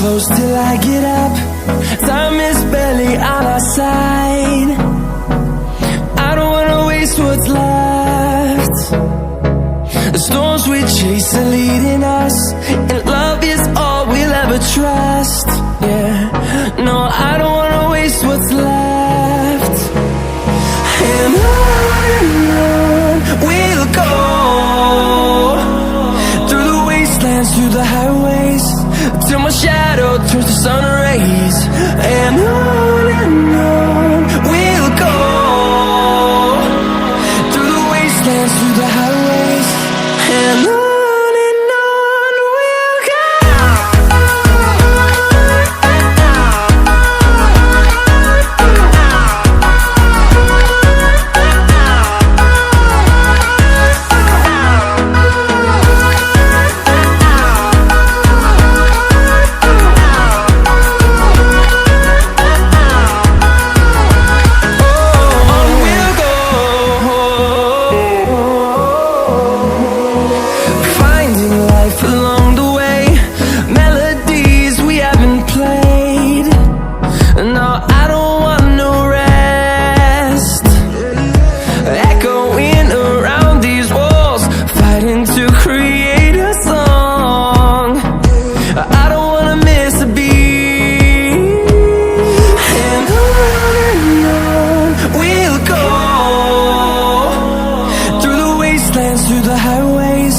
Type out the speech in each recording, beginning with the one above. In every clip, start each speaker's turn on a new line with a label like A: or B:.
A: close till I get up. Time is barely on our side. I don't wanna waste what's left. The storms we chase are leading us, and love is all we'll ever trust. Yeah, no, I don't wanna waste what's left. And on we'll go, through the wastelands, through the highways, till my shadow turns to sun rays. And on we'll go, through the wastelands, through the highways, and on we'll go. Through the highways,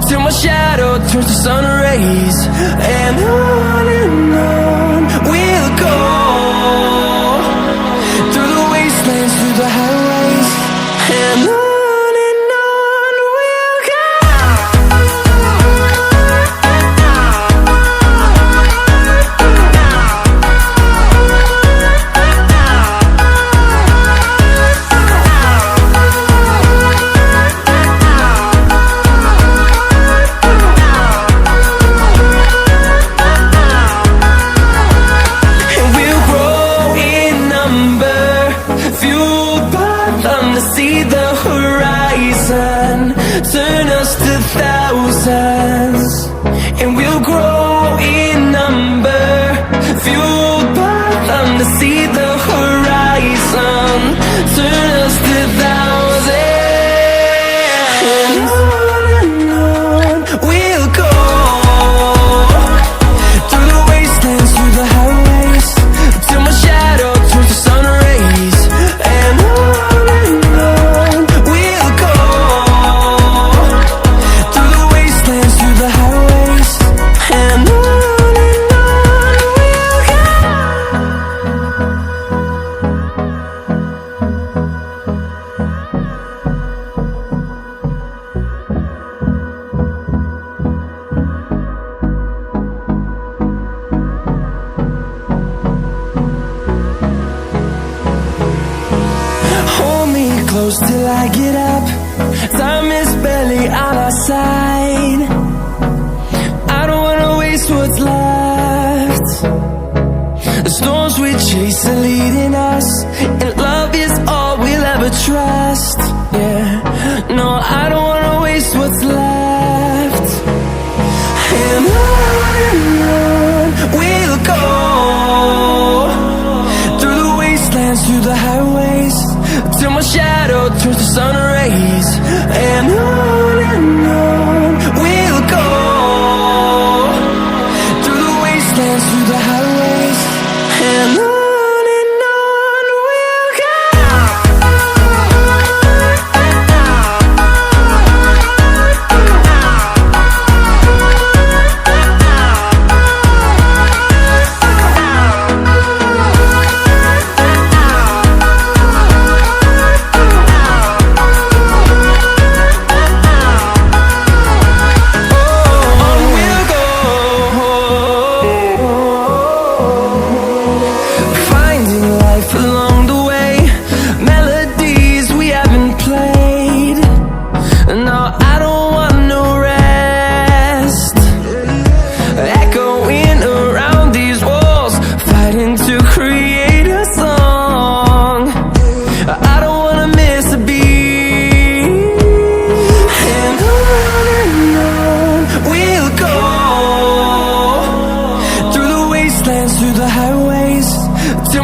A: till my shadow turns to sun rays. And on we'll go, through the wastelands, through the highways, and on we'll go. See the horizon, turn us to thousands, and we'll grow in number, fueled by them to see the horizon, turn us to thousands. And on we'll go, through the wastelands, through the highways, till my shadow turns to sun rays. And close till I get up. Time is barely on our side. I don't wanna waste what's left. The storms we chase are leading us, and love is all we'll ever trust. Yeah, no, I don't wanna waste what's left. And on we'll go, through the wastelands, through the highways, till my shadow turns to sun rays. And on we'll go, through the wastelands, through the highways, and on.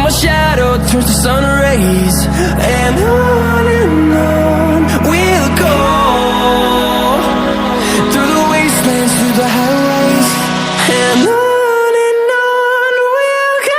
A: my shadow turns to sun rays. And on we'll go, through the wastelands, through the highways. And on we'll go.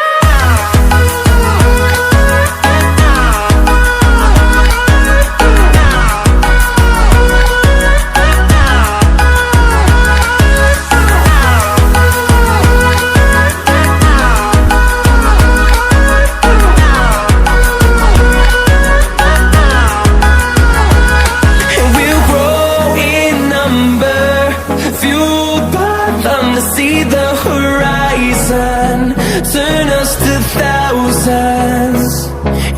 A: See the horizon, turn us to thousands,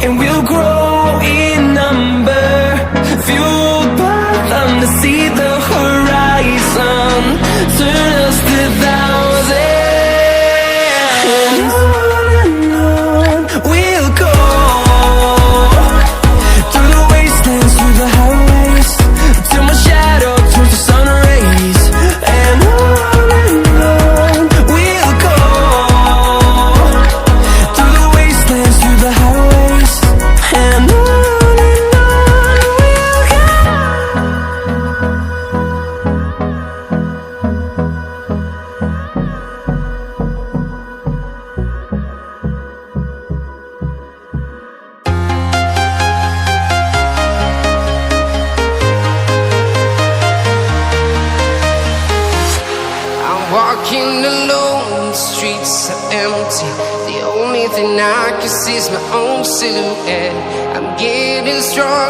A: and we'll grow in number, fueled by them. To see the horizon, turn us to thousands, and on we'll go, through the wastelands, through the highways, till my shadow turns to sun rays. And
B: walking alone, the streets are empty. The only thing I can see is my own silhouette. I'm getting strong.